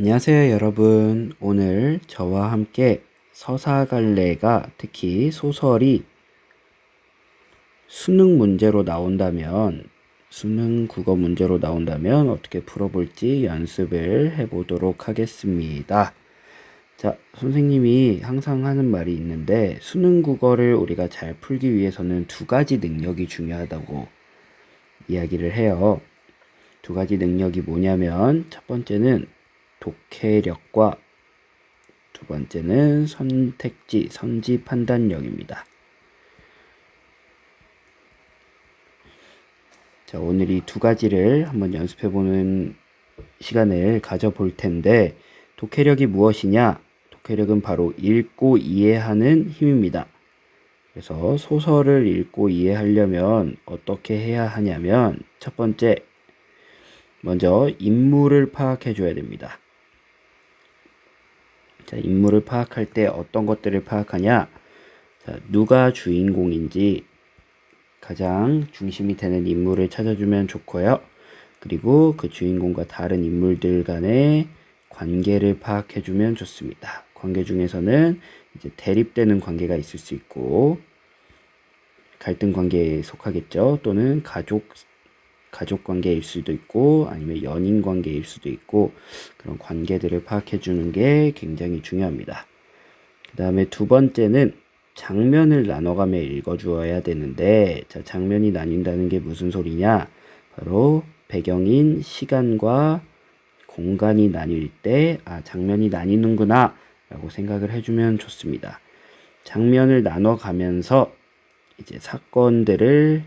안녕하세요, 여러분. 오늘 저와 함께 서사갈래가 특히 소설이 수능 문제로 나온다면, 수능 국어 문제로 나온다면 어떻게 풀어볼지 연습을 해보도록 하겠습니다. 자, 선생님이 항상 하는 말이 있는데, 수능 국어를 우리가 잘 풀기 위해서는 두 가지 능력이 중요하다고 이야기를 해요. 두 가지 능력이 뭐냐면, 첫 번째는 독해력과 두 번째는 선택지, 선지 판단력입니다. 자, 오늘 이 두 가지를 한번 연습해보는 시간을 가져볼 텐데, 독해력이 무엇이냐? 독해력은 바로 읽고 이해하는 힘입니다. 그래서 소설을 읽고 이해하려면 어떻게 해야 하냐면, 첫 번째, 먼저 인물을 파악해 줘야 됩니다. 자, 인물을 파악할 때 어떤 것들을 파악하냐? 자, 누가 주인공인지 가장 중심이 되는 인물을 찾아주면 좋고요. 그리고 그 주인공과 다른 인물들 간의 관계를 파악해주면 좋습니다. 관계 중에서는 이제 대립되는 관계가 있을 수 있고, 갈등 관계에 속하겠죠. 또는 가족 관계일 수도 있고, 아니면 연인 관계일 수도 있고, 그런 관계들을 파악해주는 게 굉장히 중요합니다. 그 다음에 두 번째는 장면을 나눠가며 읽어주어야 되는데, 자, 장면이 나뉜다는 게 무슨 소리냐? 바로 배경인 시간과 공간이 나뉠 때, 장면이 나뉘는구나 라고 생각을 해주면 좋습니다. 장면을 나눠가면서 이제 사건들을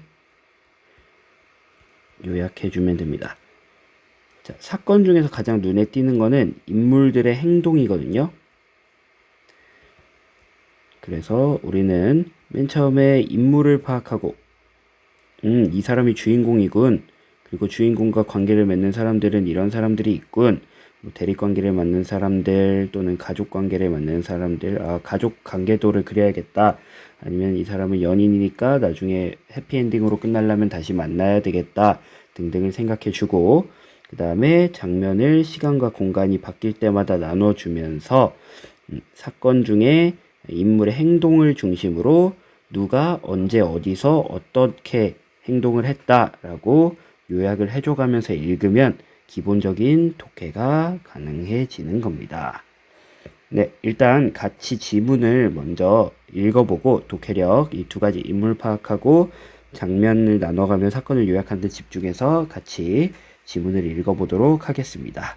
요약해주면 됩니다. 자, 사건 중에서 가장 눈에 띄는 거는 인물들의 행동이거든요. 그래서 우리는 맨 처음에 인물을 파악하고, 이 사람이 주인공이군. 그리고 주인공과 관계를 맺는 사람들은 이런 사람들이 있군. 뭐 대립 관계를 맺는 사람들 또는 가족 관계를 맺는 사람들, 가족 관계도를 그려야겠다. 아니면 이 사람은 연인이니까 나중에 해피엔딩으로 끝나려면 다시 만나야 되겠다. 등등을 생각해 주고, 그 다음에 장면을 시간과 공간이 바뀔 때마다 나눠주면서 사건 중에 인물의 행동을 중심으로 누가 언제 어디서 어떻게 행동을 했다라고 요약을 해줘가면서 읽으면 기본적인 독해가 가능해지는 겁니다. 네, 일단 같이 지문을 먼저 읽어보고 독해력 이 두 가지 인물 파악하고 장면을 나눠가며 사건을 요약하는 데 집중해서 같이 지문을 읽어보도록 하겠습니다.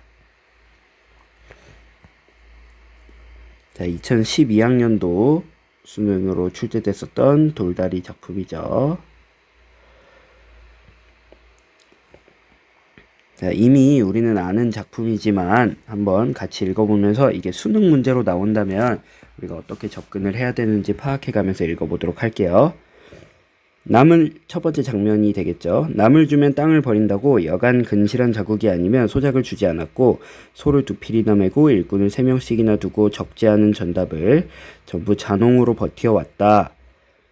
자, 2012학년도 수능으로 출제됐었던 돌다리 작품이죠. 자, 이미 우리는 아는 작품이지만 한번 같이 읽어보면서 이게 수능 문제로 나온다면 우리가 어떻게 접근을 해야 되는지 파악해가면서 읽어보도록 할게요. 남을 첫 번째 장면이 되겠죠. 남을 주면 땅을 버린다고 여간 근실한 자국이 아니면 소작을 주지 않았고 소를 두 필이나 메고 일꾼을 3명씩이나 두고 적지 않은 전답을 전부 잔홍으로 버티어왔다.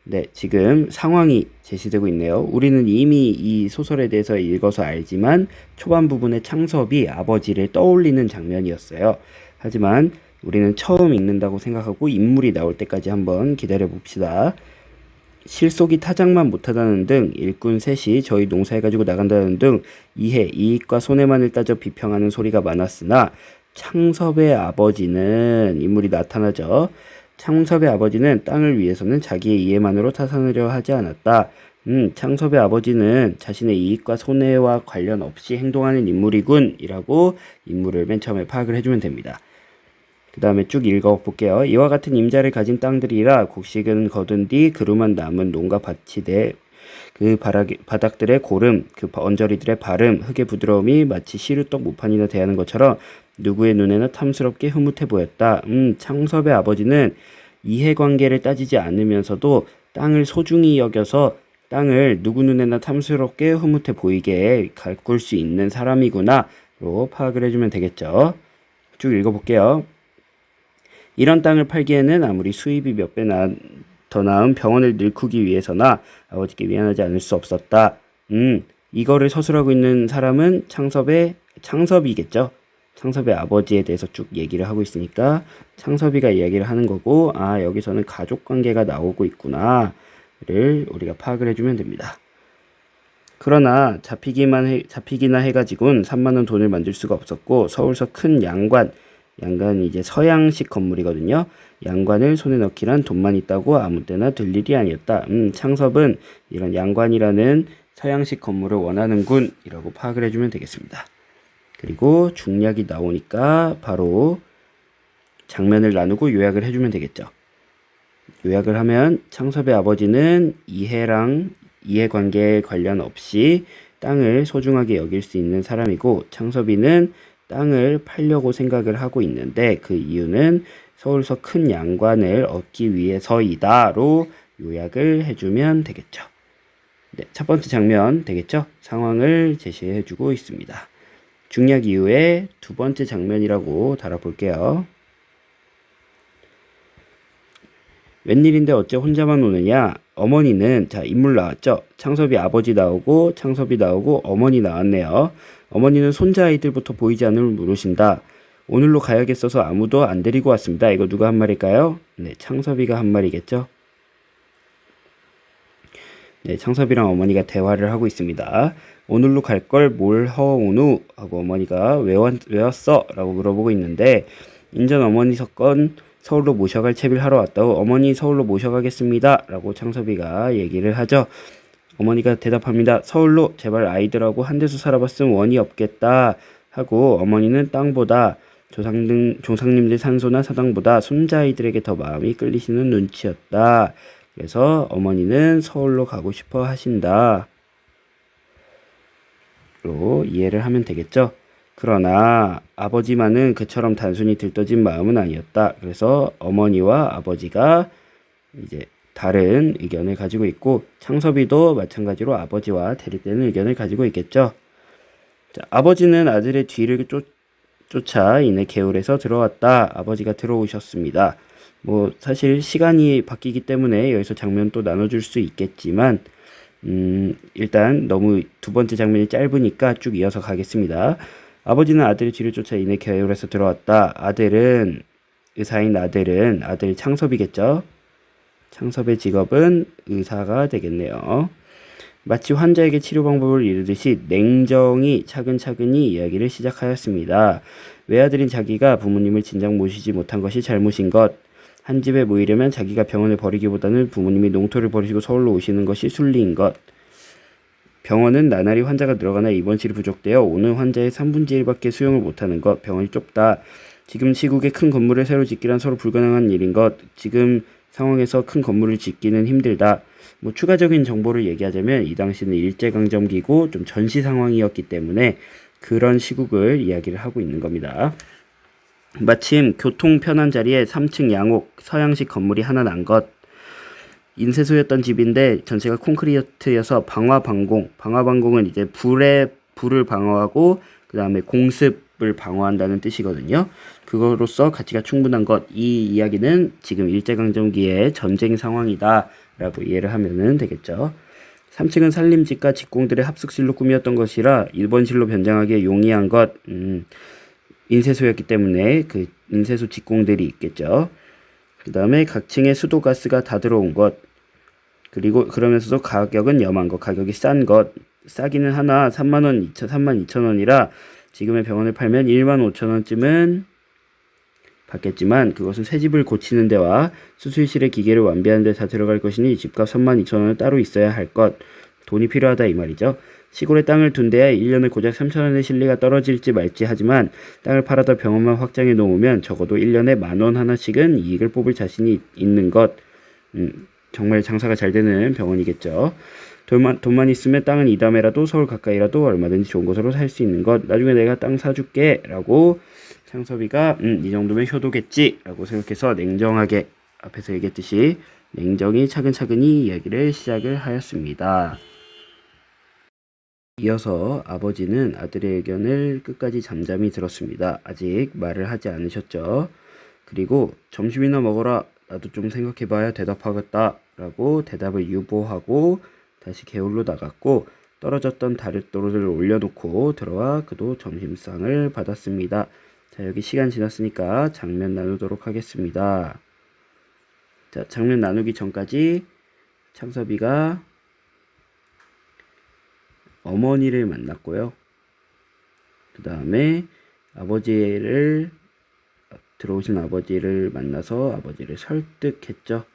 네, 지금 상황이 제시되고 있네요. 우리는 이미 이 소설에 대해서 읽어서 알지만 초반 부분에 창섭이 아버지를 떠올리는 장면이었어요. 하지만 우리는 처음 읽는다고 생각하고 인물이 나올 때까지 한번 기다려 봅시다. 실속이 타작만 못하다는 등 일꾼 셋이 저희 농사해 가지고 나간다는 등 이해, 이익과 손해만을 따져 비평하는 소리가 많았으나 창섭의 아버지는 인물이 나타나죠. 창섭의 아버지는 땅을 위해서는 자기의 이해만으로 타산하려 하지 않았다. 창섭의 아버지는 자신의 이익과 손해와 관련 없이 행동하는 인물이군 이라고 인물을 맨 처음에 파악을 해주면 됩니다. 그 다음에 쭉 읽어볼게요. 이와 같은 임자를 가진 땅들이라 곡식은 거둔 뒤 그루만 남은 농가 밭이 돼 그 바닥들의 고름, 그 언저리들의 바름, 흙의 부드러움이 마치 시루떡 무판이나 대하는 것처럼 누구의 눈에나 탐스럽게 흐뭇해 보였다. 창섭의 아버지는 이해관계를 따지지 않으면서도 땅을 소중히 여겨서 땅을 누구 눈에나 탐스럽게 흐뭇해 보이게 가꿀 수 있는 사람이구나로 파악을 해주면 되겠죠. 쭉 읽어볼게요. 이런 땅을 팔기에는 아무리 수입이 몇 배 더 나은 병원을 늙히기 위해서나 아버지께 미안하지 않을 수 없었다. 이거를 서술하고 있는 사람은 창섭이겠죠. 창섭의 아버지에 대해서 쭉 얘기를 하고 있으니까 창섭이가 이야기를 하는 거고, 아, 여기서는 가족 관계가 나오고 있구나를 우리가 파악을 해주면 됩니다. 그러나 잡히기나 해가지고는 3만 원 돈을 만들 수가 없었고, 서울서 큰 양관이 이제 서양식 건물이거든요. 양관을 손에 넣기란 돈만 있다고 아무 때나 들 일이 아니었다. 창섭은 이런 양관이라는 서양식 건물을 원하는군 이라고 파악을 해주면 되겠습니다. 그리고 중략이 나오니까 바로 장면을 나누고 요약을 해주면 되겠죠. 요약을 하면 창섭의 아버지는 이해관계에 관련 없이 땅을 소중하게 여길 수 있는 사람이고, 창섭이는 땅을 팔려고 생각을 하고 있는데 그 이유는 서울서 큰 양관을 얻기 위해서이다로 요약을 해주면 되겠죠. 네, 첫 번째 장면 되겠죠? 상황을 제시해주고 있습니다. 중략 이후에 두 번째 장면이라고 달아볼게요. 웬일인데 어째 혼자만 오느냐? 어머니는, 자, 인물 나왔죠? 창섭이 아버지 나오고 창섭이 나오고 어머니 나왔네요. 어머니는 손자 아이들부터 보이지 않음을 물으신다. 오늘로 가야겠어서 아무도 안 데리고 왔습니다. 이거 누가 한 말일까요? 네, 창섭이가 한 말이겠죠? 네, 창섭이랑 어머니가 대화를 하고 있습니다. 오늘로 갈 걸 뭘 허오누? 하고 어머니가 왜 왔어? 라고 물어보고 있는데, 인전 어머니 석건 서울로 모셔갈 채비를 하러 왔다고. 어머니 서울로 모셔가겠습니다 라고 창섭이가 얘기를 하죠. 어머니가 대답합니다. 서울로? 제발 아이들하고 한 데서 살아봤으면 원이 없겠다 하고, 어머니는 땅보다 조상님들 산소나 사당보다 손자아이들에게 더 마음이 끌리시는 눈치였다. 그래서 어머니는 서울로 가고 싶어 하신다 로 이해를 하면 되겠죠. 그러나 아버지만은 그처럼 단순히 들떠진 마음은 아니었다. 그래서 어머니와 아버지가 이제 다른 의견을 가지고 있고, 창섭이도 마찬가지로 아버지와 대립되는 의견을 가지고 있겠죠. 자, 아버지는 아들의 뒤를 쫓아 이내 개울에서 들어왔다. 아버지가 들어오셨습니다. 뭐 사실 시간이 바뀌기 때문에 여기서 장면 또 나눠줄 수 있겠지만, 일단 너무 두 번째 장면이 짧으니까 쭉 이어서 가겠습니다. 아버지는 아들의 뒤를 쫓아 이내 개울에서 들어왔다. 의사인 아들 창섭이겠죠. 창섭의 직업은 의사가 되겠네요. 마치 환자에게 치료 방법을 이르듯이 냉정히 차근차근히 이야기를 시작하였습니다. 외아들인 자기가 부모님을 진작 모시지 못한 것이 잘못인 것, 한 집에 모이려면 자기가 병원을 버리기보다는 부모님이 농토를 버리시고 서울로 오시는 것이 순리인 것, 병원은 나날이 환자가 늘어가나 입원실이 부족되어 오는 환자의 3분의 1밖에 수용을 못하는 것, 병원이 좁다, 지금 시국에 큰 건물을 새로 짓기란 서로 불가능한 일인 것, 지금 상황에서 큰 건물을 짓기는 힘들다. 뭐 추가적인 정보를 얘기하자면 이 당시는 일제강점기고 좀 전시 상황이었기 때문에 그런 시국을 이야기를 하고 있는 겁니다. 마침 교통 편한 자리에 3층 양옥 서양식 건물이 하나 난 것, 인쇄소였던 집인데 전체가 콘크리트여서 방화방공은 이제 불을 방어하고 그 다음에 공습을 방어한다는 뜻이거든요. 그거로서 가치가 충분한 것, 이 이야기는 지금 일제강점기의 전쟁 상황이다 라고 이해를 하면 되겠죠. 3층은 살림집과 직공들의 합숙실로 꾸몄던 것이라 일본실로 변장하기에 용이한 것, 인쇄소였기 때문에 그 인쇄소 직공들이 있겠죠. 그 다음에 각 층에 수도 가스가 다 들어온 것, 그리고 그러면서도 가격은 염한 것, 가격이 싼 것, 싸기는 하나 32,000원이라 지금의 병원을 팔면 15,000원쯤은 받겠지만 그것은 새 집을 고치는 데와 수술실의 기계를 완비하는 데 다 들어갈 것이니 집값 32,000원은 따로 있어야 할 것, 돈이 필요하다 이 말이죠. 시골에 땅을 둔 데에 1년에 고작 3,000원의 실리가 떨어질지 말지 하지만 땅을 팔아다 병원만 확장해 놓으면 적어도 1년에 10,000원 하나씩은 이익을 뽑을 자신이 있는 것, 정말 장사가 잘 되는 병원이겠죠. 돈만 있으면 땅은 이담에라도 서울 가까이라도 얼마든지 좋은 곳으로 살 수 있는 것, 나중에 내가 땅 사줄게 라고 창섭이가 이 정도면 효도겠지 라고 생각해서 냉정하게 앞에서 얘기했듯이 냉정히 차근차근히 이야기를 시작을 하였습니다. 이어서 아버지는 아들의 의견을 끝까지 잠잠히 들었습니다. 아직 말을 하지 않으셨죠. 그리고 점심이나 먹어라. 나도 좀 생각해봐야 대답하겠다 라고 대답을 유보하고 다시 개울로 나갔고, 떨어졌던 다랫돌을 올려놓고 들어와 그도 점심상을 받았습니다. 자, 여기 시간 지났으니까 장면 나누도록 하겠습니다. 자, 장면 나누기 전까지 창섭이가 어머니를 만났고요. 그 다음에 들어오신 아버지를 만나서 아버지를 설득했죠.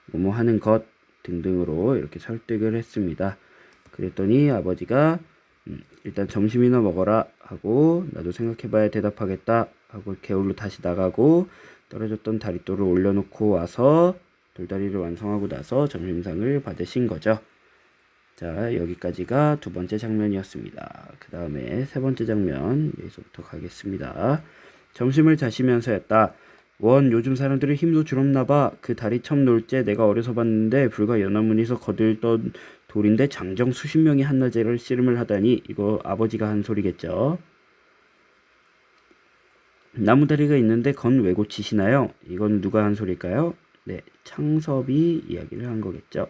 뭐뭐 하는 것 등등으로 이렇게 설득을 했습니다. 그랬더니 아버지가 일단 점심이나 먹어라 하고 나도 생각해봐야 대답하겠다 하고 개울로 다시 나가고 떨어졌던 다리돌을 올려놓고 와서 돌다리를 완성하고 나서 점심상을 받으신 거죠. 자, 여기까지가 두 번째 장면이었습니다. 그 다음에 세 번째 장면 여기서부터 가겠습니다. 점심을 자시면서였다. 원, 요즘 사람들이 힘도 줄었나봐. 그 다리 첨 놀재 내가 어려서 봤는데 불과 연화문에서 거들던 돌인데 장정 수십 명이 한나절을 씨름을 하다니 이거 아버지가 한 소리겠죠. 나무다리가 있는데 건 왜 고치시나요? 이건 누가 한 소리일까요? 네, 창섭이 이야기를 한 거겠죠.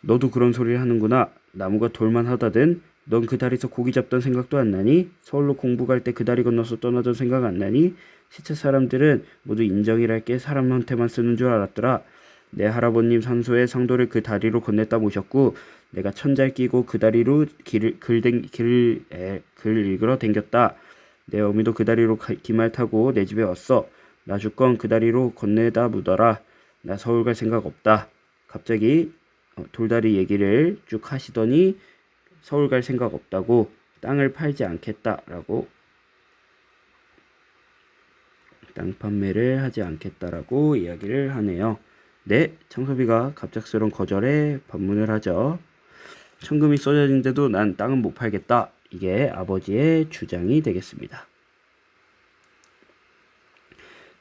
너도 그런 소리를 하는구나. 나무가 돌만 하다든 넌 그 다리에서 고기 잡던 생각도 안 나니? 서울로 공부 갈 때 그 다리 건너서 떠나던 생각 안 나니? 시체 사람들은 모두 인정이랄 게 사람한테만 쓰는 줄 알았더라. 내 할아버님 산소에 상도를 그 다리로 건넸다 모셨고 내가 천잘 끼고 그 다리로 글 읽으러 댕겼다. 내 어미도 그 다리로 기말 타고 내 집에 왔어. 나 죽건 그 다리로 건네다 묻어라. 나 서울 갈 생각 없다. 갑자기 돌다리 얘기를 쭉 하시더니 서울 갈 생각 없다고 땅을 팔지 않겠다라고 땅 판매를 하지 않겠다라고 이야기를 하네요. 네, 창섭이가 갑작스러운 거절에 반문을 하죠. 천금이 쏟아진데도 난 땅은 못 팔겠다. 이게 아버지의 주장이 되겠습니다.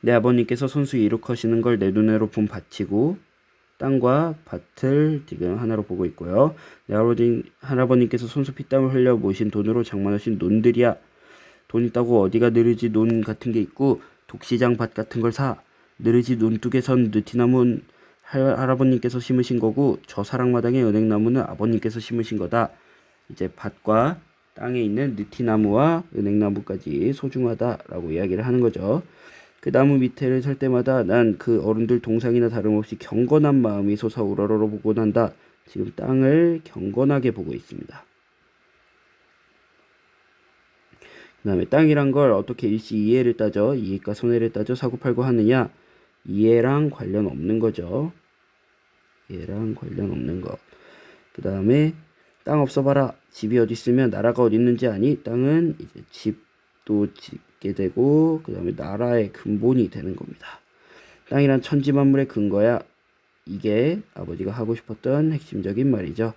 내 아버님께서 손수 이룩하시는 걸 내 눈으로 본 밭이고 땅과 밭을 지금 하나로 보고 있고요. 내 할아버님께서 손수 피땀을 흘려 모신 돈으로 장만하신 논들이야. 돈 있다고 어디가 느르지 논 같은 게 있고 독시장 밭 같은 걸 사. 느르지 논둑에 선 느티나무는 할아버님께서 심으신 거고 저 사랑마당의 은행나무는 아버님께서 심으신 거다. 이제 밭과 땅에 있는 느티나무와 은행나무까지 소중하다라고 이야기를 하는 거죠. 그 나무 밑에를 설 때마다 난 그 어른들 동상이나 다름없이 경건한 마음이 솟아 우러러 보곤 한다. 지금 땅을 경건하게 보고 있습니다. 그 다음에 땅이란 걸 어떻게 일시 이해를 따져 이익과 손해를 따져 사고팔고 하느냐. 이해랑 관련 없는 거죠. 이해랑 관련 없는 것. 그 다음에 땅 없어봐라. 집이 어디 있으면 나라가 어디 있는지 아니? 땅은 이제 집도 짓게 되고 그 다음에 나라의 근본이 되는 겁니다. 땅이란 천지만물의 근거야. 이게 아버지가 하고 싶었던 핵심적인 말이죠.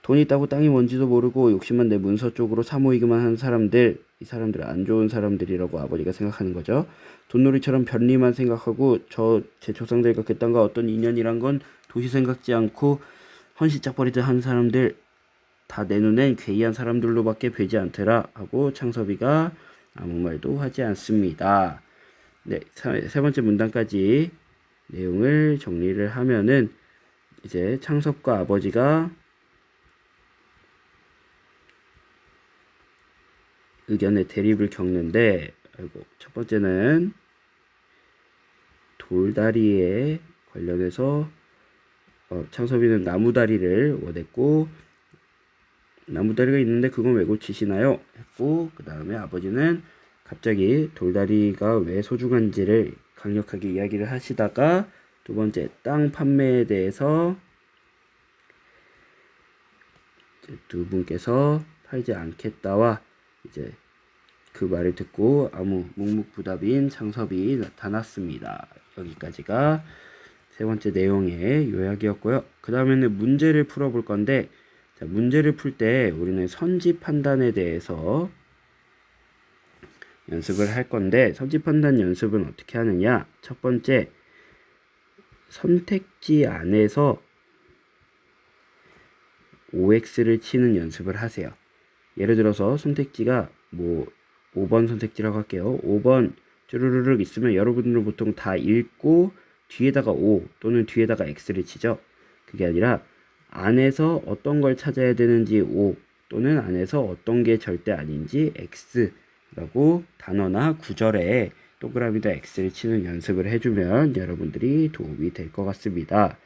돈 있다고 땅이 뭔지도 모르고 욕심만 내 문서 쪽으로 사모이기만 하는 사람들, 이 사람들은 안 좋은 사람들이라고 아버지가 생각하는 거죠. 돈놀이처럼 편리만 생각하고 제 조상들과 그 땅과 어떤 인연이란 건 도시 생각지 않고 헌신짝버리듯 하는 사람들 다 내 눈엔 괴이한 사람들로밖에 보이지 않더라 하고 창섭이가 아무 말도 하지 않습니다. 네, 세 번째 문단까지 내용을 정리를 하면은 이제 창섭과 아버지가 의견의 대립을 겪는데, 첫 번째는 돌다리에 관련해서 창섭이는 나무다리를 원했고 나무다리가 있는데 그건 왜 고치시나요? 했고 그 다음에 아버지는 갑자기 돌다리가 왜 소중한지를 강력하게 이야기를 하시다가 두 번째 땅 판매에 대해서 두 분께서 팔지 않겠다와 이제 그 말을 듣고 아무 묵묵부답인 창섭이 나타났습니다. 여기까지가 세 번째 내용의 요약이었고요. 그 다음에는 문제를 풀어볼 건데 자, 문제를 풀 때 우리는 선지 판단에 대해서 연습을 할 건데 선지 판단 연습은 어떻게 하느냐? 첫 번째, 선택지 안에서 OX를 치는 연습을 하세요. 예를 들어서 선택지가 뭐 5번 선택지라고 할게요. 5번 쭈루루룩 있으면 여러분들은 보통 다 읽고 뒤에다가 O 또는 뒤에다가 X를 치죠. 그게 아니라 안에서 어떤 걸 찾아야 되는지 O 또는 안에서 어떤 게 절대 아닌지 X 라고 단어나 구절에 동그라미다 X를 치는 연습을 해주면 여러분들이 도움이 될 것 같습니다.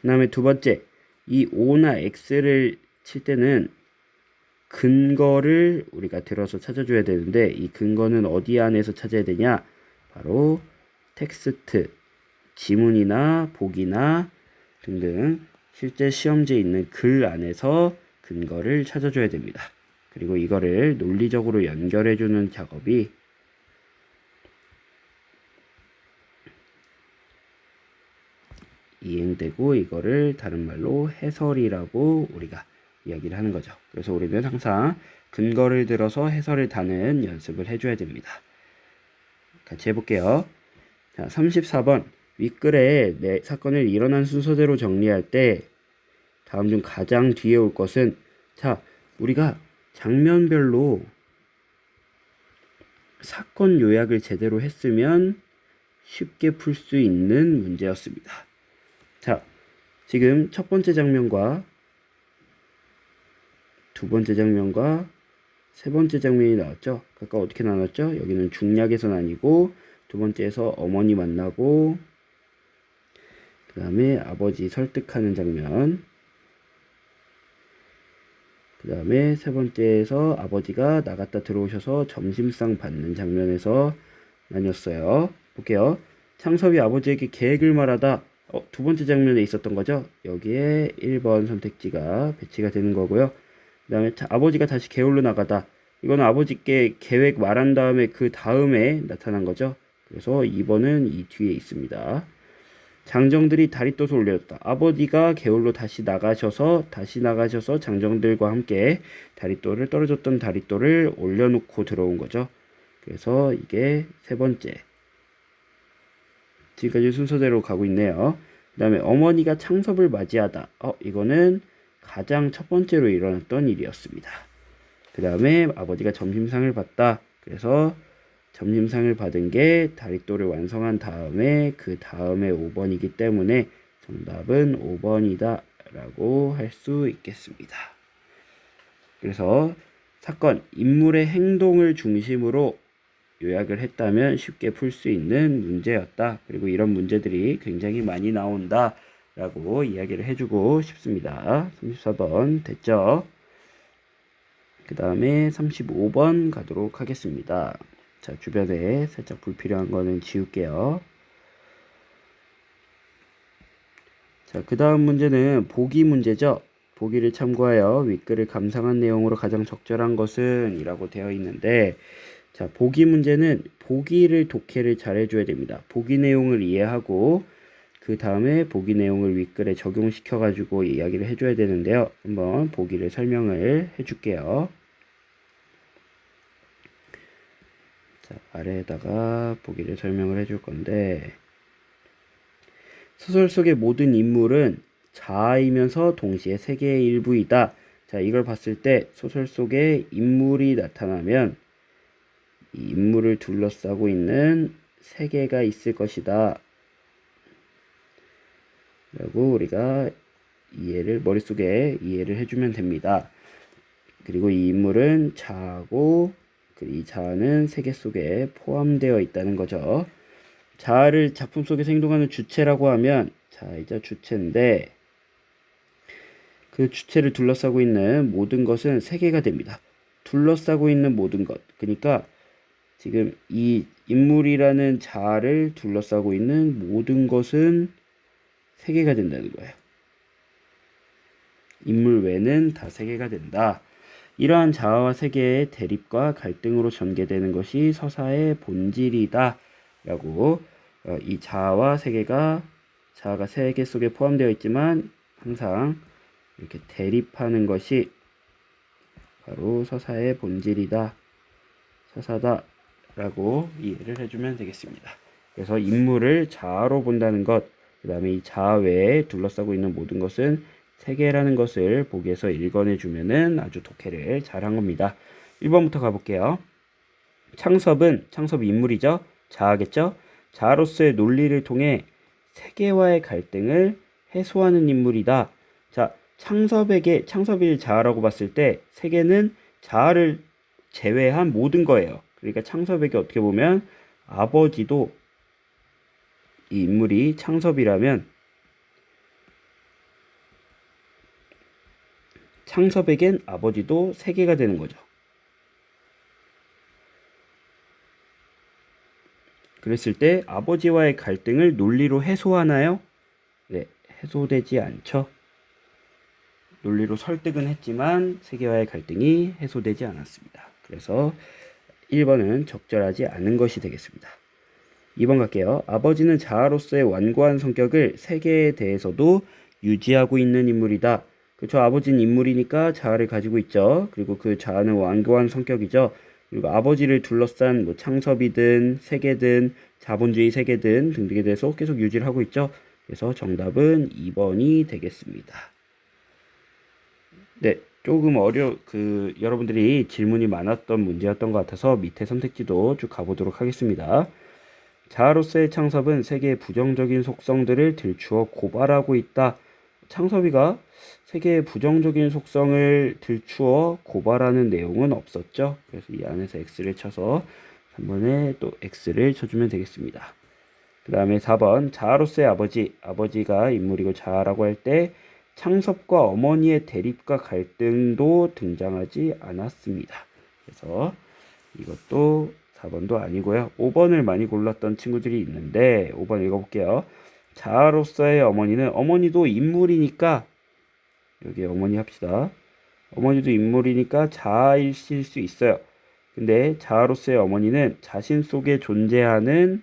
그 다음에 두 번째, 이 O나 X를 칠 때는 근거를 우리가 들어서 찾아줘야 되는데, 이 근거는 어디 안에서 찾아야 되냐? 바로 텍스트, 지문이나 보기나 등등 실제 시험지에 있는 글 안에서 근거를 찾아줘야 됩니다. 그리고 이거를 논리적으로 연결해주는 작업이 이행되고, 이거를 다른 말로 해설이라고 우리가 이야기를 하는 거죠. 그래서 우리는 항상 근거를 들어서 해설을 다는 연습을 해줘야 됩니다. 같이 해볼게요. 자, 34번. 윗글에 내 사건을 일어난 순서대로 정리할 때 다음 중 가장 뒤에 올 것은, 자, 우리가 장면별로 사건 요약을 제대로 했으면 쉽게 풀 수 있는 문제였습니다. 자, 지금 첫 번째 장면과 두 번째 장면과 세 번째 장면이 나왔죠. 각각 어떻게 나눴죠? 여기는 중략에서 나뉘고, 두 번째에서 어머니 만나고, 그 다음에 아버지 설득하는 장면, 그 다음에 세 번째에서 아버지가 나갔다 들어오셔서 점심상 받는 장면에서 나뉘었어요. 볼게요. 창섭이 아버지에게 계획을 말하다. 두 번째 장면에 있었던 거죠. 여기에 1번 선택지가 배치가 되는 거고요. 그 다음에 아버지가 다시 게을러 나가다. 이거는 아버지께 계획 말한 다음에 그 다음에 나타난 거죠. 그래서 2번은 이 뒤에 있습니다. 장정들이 다리또서 올려줬다. 아버지가 게을러 다시 나가셔서 장정들과 함께 다리또를, 떨어졌던 다리또를 올려놓고 들어온 거죠. 그래서 이게 세 번째. 지금까지 순서대로 가고 있네요. 그 다음에 어머니가 창섭을 맞이하다. 이거는 가장 첫 번째로 일어났던 일이었습니다. 그 다음에 아버지가 점심상을 받다. 그래서 점심상을 받은 게 다리또를 완성한 다음에 그 다음에 5번이기 때문에 정답은 5번이다 라고 할 수 있겠습니다. 그래서 사건, 인물의 행동을 중심으로 요약을 했다면 쉽게 풀 수 있는 문제였다. 그리고 이런 문제들이 굉장히 많이 나온다 라고 이야기를 해주고 싶습니다. 34번 됐죠? 그 다음에 35번 가도록 하겠습니다. 자, 주변에 살짝 불필요한 거는 지울게요. 자, 그 다음 문제는 보기 문제죠. 보기를 참고하여 윗글을 감상한 내용으로 가장 적절한 것은 이라고 되어 있는데, 자, 보기 문제는 보기를 독해를 잘 해줘야 됩니다. 보기 내용을 이해하고 그 다음에 보기 내용을 윗글에 적용시켜 가지고 이야기를 해줘야 되는데요. 한번 보기를 설명을 해줄게요. 자, 아래에다가 보기를 설명을 해줄 건데, 소설 속의 모든 인물은 자아이면서 동시에 세계의 일부이다. 자, 이걸 봤을 때 소설 속에 인물이 나타나면 이 인물을 둘러싸고 있는 세계가 있을 것이다 라고 우리가 머릿속에 이해를 해주면 됩니다. 그리고 이 인물은 자아고, 이 자아는 세계 속에 포함되어 있다는 거죠. 자아를 작품 속에서 행동하는 주체라고 하면 자아이자 주체인데, 그 주체를 둘러싸고 있는 모든 것은 세계가 됩니다. 둘러싸고 있는 모든 것, 그러니까 지금 이 인물이라는 자아를 둘러싸고 있는 모든 것은 세계가 된다는 거예요. 인물 외는 다 세계가 된다. 이러한 자아와 세계의 대립과 갈등으로 전개되는 것이 서사의 본질이다 라고, 이 자아와 자아가 세계 속에 포함되어 있지만 항상 이렇게 대립하는 것이 바로 서사의 본질이다, 서사다 라고 이해를 해주면 되겠습니다. 그래서 인물을 자아로 본다는 것, 그 다음에 이 자아 외에 둘러싸고 있는 모든 것은 세계라는 것을 보기에서 읽어내주면은 아주 독해를 잘한 겁니다. 1번부터 가볼게요. 창섭이 인물이죠. 자아겠죠. 자아로서의 논리를 통해 세계와의 갈등을 해소하는 인물이다. 자, 창섭이를 자아라고 봤을 때 세계는 자아를 제외한 모든 거예요. 그러니까 창섭에게 어떻게 보면 아버지도 이 인물이 창섭이라면 창섭에겐 아버지도 세계가 되는 거죠. 그랬을 때 아버지와의 갈등을 논리로 해소하나요? 네, 해소되지 않죠. 논리로 설득은 했지만 세계와의 갈등이 해소되지 않았습니다. 그래서 1번은 적절하지 않은 것이 되겠습니다. 2번 갈게요. 아버지는 자아로서의 완고한 성격을 세계에 대해서도 유지하고 있는 인물이다. 그렇죠. 아버지는 인물이니까 자아를 가지고 있죠. 그리고 그 자아는 완고한 성격이죠. 그리고 아버지를 둘러싼 뭐 창섭이든 세계든 자본주의 세계든 등등에 대해서 계속 유지를 하고 있죠. 그래서 정답은 2번이 되겠습니다. 네, 조금 여러분들이 질문이 많았던 문제였던 것 같아서 밑에 선택지도 쭉 가보도록 하겠습니다. 자아로서의 창섭은 세계의 부정적인 속성들을 들추어 고발하고 있다. 창섭이가 세계의 부정적인 속성을 들추어 고발하는 내용은 없었죠. 그래서 이 안에서 X를 쳐서 3번에 또 X를 쳐주면 되겠습니다. 그 다음에 4번 자아로서의 아버지가 인물이고 자아라고 할 때 창섭과 어머니의 대립과 갈등도 등장하지 않았습니다. 그래서 이것도 4번도 아니고요. 5번을 많이 골랐던 친구들이 있는데 5번 읽어볼게요. 자아로서의 어머니도 인물이니까 여기 어머니 합시다. 어머니도 인물이니까 자아이실 수 있어요. 근데 자아로서의 어머니는 자신 속에 존재하는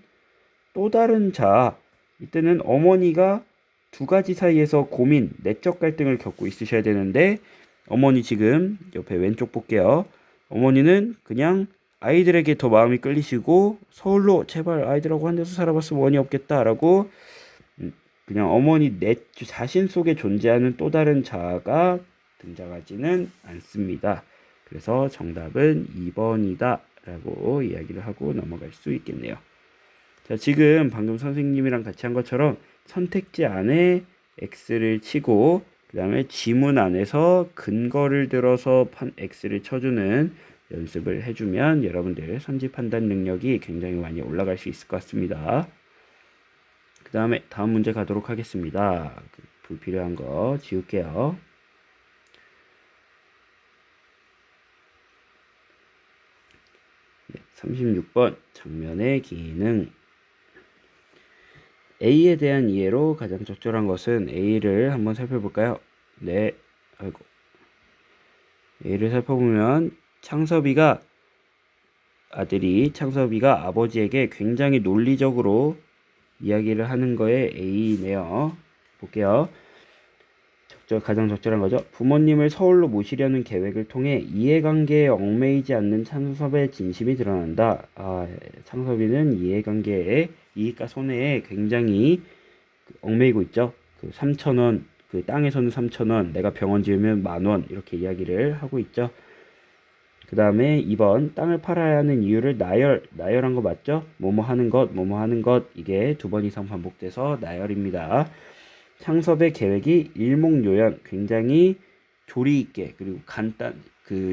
또 다른 자아. 이때는 어머니가 두 가지 사이에서 고민, 내적 갈등을 겪고 있으셔야 되는데 어머니 지금 옆에 왼쪽 볼게요. 어머니는 그냥 아이들에게 더 마음이 끌리시고 서울로 제발 아이들하고 한 데서 살아봤으면 원이 없겠다라고 그냥 어머니 자신 속에 존재하는 또 다른 자아가 등장하지는 않습니다. 그래서 정답은 2번이다 라고 이야기를 하고 넘어갈 수 있겠네요. 자, 지금 방금 선생님이랑 같이 한 것처럼 선택지 안에 X를 치고 그 다음에 지문 안에서 근거를 들어서 X를 쳐주는 연습을 해주면 여러분들 선지 판단 능력이 굉장히 많이 올라갈 수 있을 것 같습니다. 그 다음에 다음 문제 가도록 하겠습니다. 불필요한 거 지울게요. 네, 36번 정면의 기능. A에 대한 이해로 가장 적절한 것은 A를 한번 살펴볼까요? 네, A를 살펴보면 창섭이가 아버지에게 굉장히 논리적으로 이야기를 하는 거에 A네요. 볼게요. 가장 적절한 거죠. 부모님을 서울로 모시려는 계획을 통해 이해관계에 얽매이지 않는 창섭의 진심이 드러난다. 창섭이는 이해관계에 이익과 손해에 굉장히 얽매이고 있죠. 그 3,000원, 그 땅에서는 3,000원, 내가 병원 지으면 10,000원 이렇게 이야기를 하고 있죠. 그 다음에 2번 땅을 팔아야 하는 이유를 나열한 거 맞죠? 뭐뭐 하는 것 이게 2번 이상 반복돼서 나열입니다. 창섭의 계획이 일목요연 굉장히 조리 있게 그리고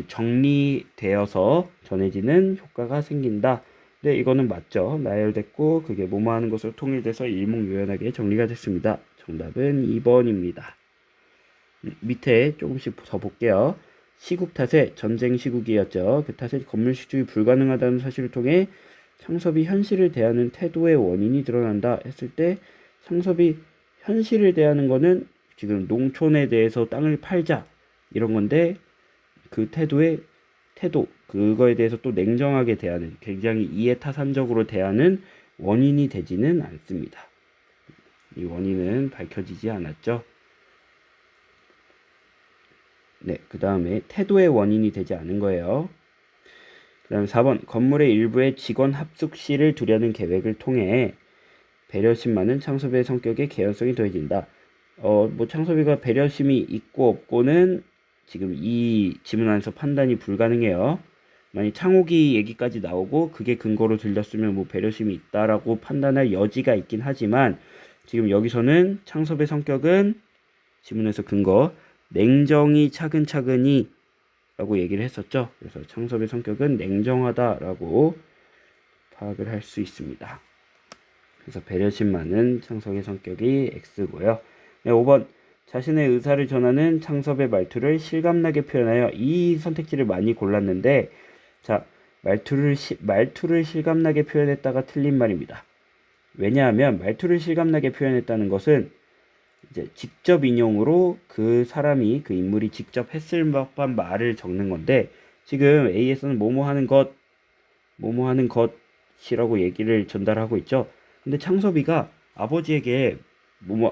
정리되어서 전해지는 효과가 생긴다. 네, 이거는 맞죠. 나열됐고 그게 뭐뭐 하는 것으로 통일돼서 일목요연하게 정리가 됐습니다. 정답은 2번입니다. 밑에 조금씩 더 볼게요. 시국 탓에 전쟁 시국이었죠. 그 탓에 건물 수주이 불가능하다는 사실을 통해 창섭이 현실을 대하는 태도의 원인이 드러난다 했을 때 창섭이 현실을 대하는 거는 지금 농촌에 대해서 땅을 팔자 이런 건데 그 그거에 대해서 또 냉정하게 대하는 굉장히 이해타산적으로 대하는 원인이 되지는 않습니다. 이 원인은 밝혀지지 않았죠. 네, 그 다음에 태도의 원인이 되지 않은 거예요. 그 다음에 4번 건물의 일부에 직원 합숙실을 두려는 계획을 통해 배려심 많은 창섭의 성격에 개연성이 더해진다. 창섭이가 배려심이 있고 없고는 지금 이 지문 안에서 판단이 불가능해요. 만약 창옥이 얘기까지 나오고 그게 근거로 들렸으면 뭐 배려심이 있다라고 판단할 여지가 있긴 하지만 지금 여기서는 창섭의 성격은 지문에서 근거 냉정히 차근차근히 라고 얘기를 했었죠. 그래서 창섭의 성격은 냉정하다라고 파악을 할 수 있습니다. 그래서 배려심 많은 창섭의 성격이 X고요. 네, 5번. 자신의 의사를 전하는 창섭의 말투를 실감나게 표현하여. 이 선택지를 많이 골랐는데, 자, 말투를 실감나게 표현했다가 틀린 말입니다. 왜냐하면 말투를 실감나게 표현했다는 것은 이제 직접 인용으로 그 사람이, 그 인물이 직접 했을 법한 말을 적는 건데, 지금 A에서는 뭐뭐 하는 것, 뭐뭐 하는 것이라고 얘기를 전달하고 있죠. 근데 창섭이가 아버지에게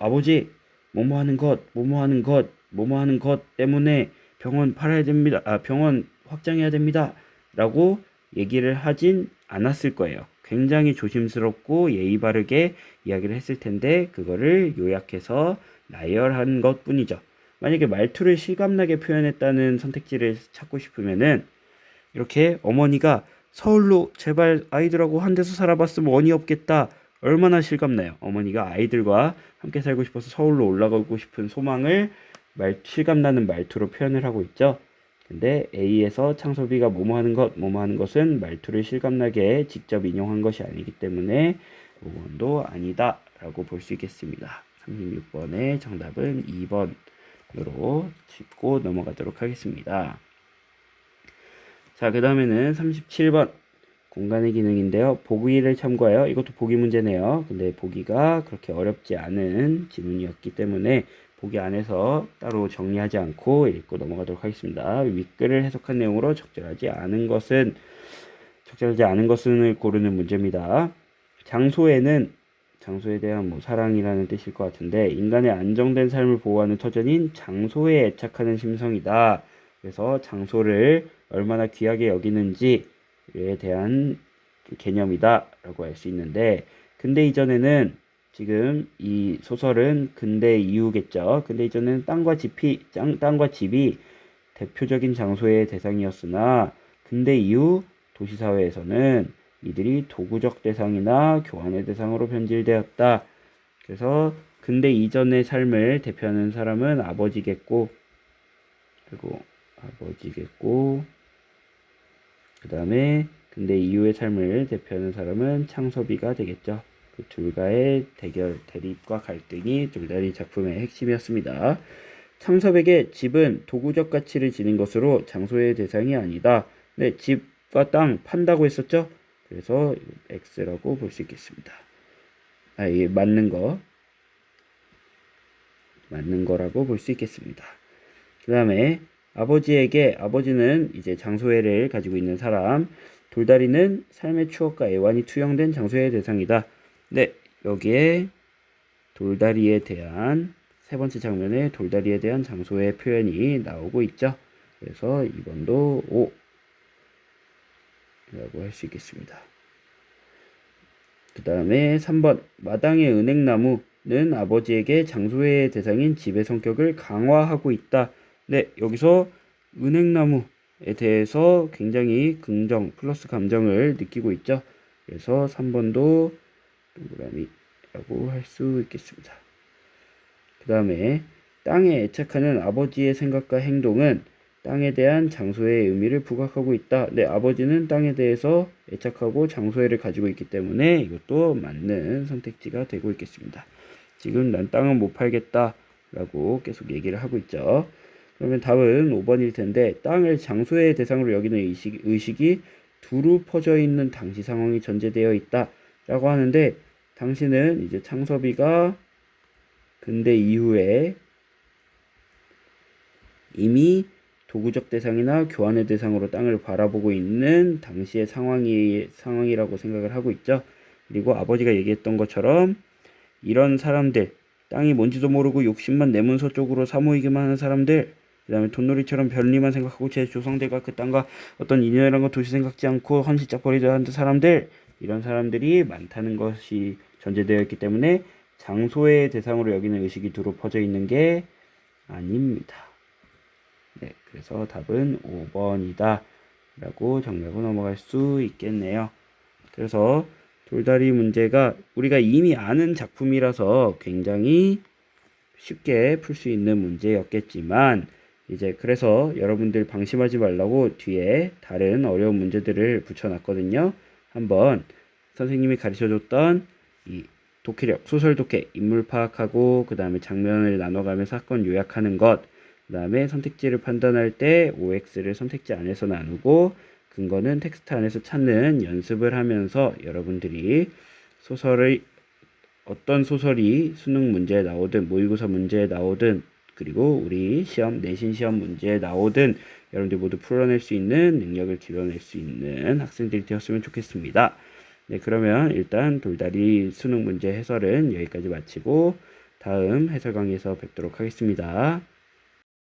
아버지, 뭐뭐 하는 것, 뭐뭐 하는 것, 뭐뭐 하는 것 때문에 병원 팔아야 됩니다. 병원 확장해야 됩니다. 라고 얘기를 하진 않았을 거예요. 굉장히 조심스럽고 예의 바르게 이야기를 했을 텐데, 그거를 요약해서 나열한 것 뿐이죠. 만약에 말투를 실감나게 표현했다는 선택지를 찾고 싶으면은, 이렇게 어머니가 서울로 제발 아이들하고 한 데서 살아봤으면 원이 없겠다. 얼마나 실감나요. 어머니가 아이들과 함께 살고 싶어서 서울로 올라가고 싶은 소망을 실감나는 말투로 표현을 하고 있죠. 근데 A에서 창섭이가 뭐뭐 하는 것, 뭐뭐 하는 것은 말투를 실감나게 직접 인용한 것이 아니기 때문에 5번도 아니다 라고 볼 수 있겠습니다. 36번의 정답은 2번으로 짚고 넘어가도록 하겠습니다. 자, 그 다음에는 37번 공간의 기능인데요. 보기를 참고하여. 이것도 보기 문제네요. 근데 보기가 그렇게 어렵지 않은 지문이었기 때문에 보기 안에서 따로 정리하지 않고 읽고 넘어가도록 하겠습니다. 윗글을 해석한 내용으로 적절하지 않은 것은을 고르는 문제입니다. 장소에 대한 사랑이라는 뜻일 것 같은데, 인간의 안정된 삶을 보호하는 터전인 장소에 애착하는 심성이다. 그래서 장소를 얼마나 귀하게 여기는지에 대한 개념이다 라고 할 수 있는데, 근대 이전에는, 지금 이 소설은 근대 이후겠죠. 근대 이전에는 땅과 집이 대표적인 장소의 대상이었으나, 근대 이후 도시사회에서는 이들이 도구적 대상이나 교환의 대상으로 변질되었다. 그래서 근대 이전의 삶을 대표하는 사람은 아버지겠고, 그 다음에 근대 이후의 삶을 대표하는 사람은 창섭이가 되겠죠. 그 둘과의 대립과 갈등이 둘다리 작품의 핵심이었습니다. 창섭에게 집은 도구적 가치를 지닌 것으로 장소의 대상이 아니다. 네, 집과 땅 판다고 했었죠. 그래서 X라고 볼 수 있겠습니다. 이게 맞는 거라고 볼 수 있겠습니다. 그 다음에 아버지는 이제 장소애를 가지고 있는 사람, 돌다리는 삶의 추억과 애환이 투영된 장소의 대상이다. 네, 여기에 돌다리에 대한 세 번째 장면에 돌다리에 대한 장소의 표현이 나오고 있죠. 그래서 2번도 O 라고 할 수 있겠습니다. 그 다음에 3번 마당의 은행나무는 아버지에게 장소의 대상인 집의 성격을 강화하고 있다. 네, 여기서 은행나무에 대해서 굉장히 긍정, 플러스 감정을 느끼고 있죠. 그래서 3번도 동그라미라고 할 수 있겠습니다. 그 다음에 땅에 애착하는 아버지의 생각과 행동은 땅에 대한 장소의 의미를 부각하고 있다. 네, 아버지는 땅에 대해서 애착하고 장소애를 가지고 있기 때문에 이것도 맞는 선택지가 되고 있겠습니다. 지금 난 땅은 못 팔겠다 라고 계속 얘기를 하고 있죠. 그러면 답은 5번일 텐데, 땅을 장소의 대상으로 여기는 의식이 두루 퍼져 있는 당시 상황이 전제되어 있다 라고 하는데, 당시는 이제 창섭이가 근대 이후에 이미 도구적 대상이나 교환의 대상으로 땅을 바라보고 있는 당시의 상황이라고 생각을 하고 있죠. 그리고 아버지가 얘기했던 것처럼 이런 사람들, 땅이 뭔지도 모르고 욕심만 내문서 쪽으로 사모이기만 하는 사람들, 그 다음에 돈놀이처럼 별일만 생각하고 제 조상들과 그 땅과 어떤 인연이란가 도시 생각지 않고 헌신짝 버리자 하는 사람들, 이런 사람들이 많다는 것이 전제되어 있기 때문에 장소의 대상으로 여기는 의식이 두루 퍼져 있는 게 아닙니다. 네, 그래서 답은 5번이다 라고 정리하고 넘어갈 수 있겠네요. 그래서 돌다리 문제가 우리가 이미 아는 작품이라서 굉장히 쉽게 풀 수 있는 문제였겠지만, 이제 그래서 여러분들 방심하지 말라고 뒤에 다른 어려운 문제들을 붙여놨거든요. 한번 선생님이 가르쳐줬던 이 독해력, 소설 독해, 인물 파악하고 그 다음에 장면을 나눠가며 사건 요약하는 것, 그 다음에 선택지를 판단할 때 OX를 선택지 안에서 나누고 근거는 텍스트 안에서 찾는 연습을 하면서 여러분들이 소설의 어떤 소설이 수능 문제에 나오든 모의고사 문제에 나오든 그리고 우리 시험 내신 시험 문제에 나오든 여러분들 모두 풀어낼 수 있는 능력을 길러낼 수 있는 학생들이 되었으면 좋겠습니다. 네, 그러면 일단 돌다리 수능 문제 해설은 여기까지 마치고 다음 해설 강의에서 뵙도록 하겠습니다.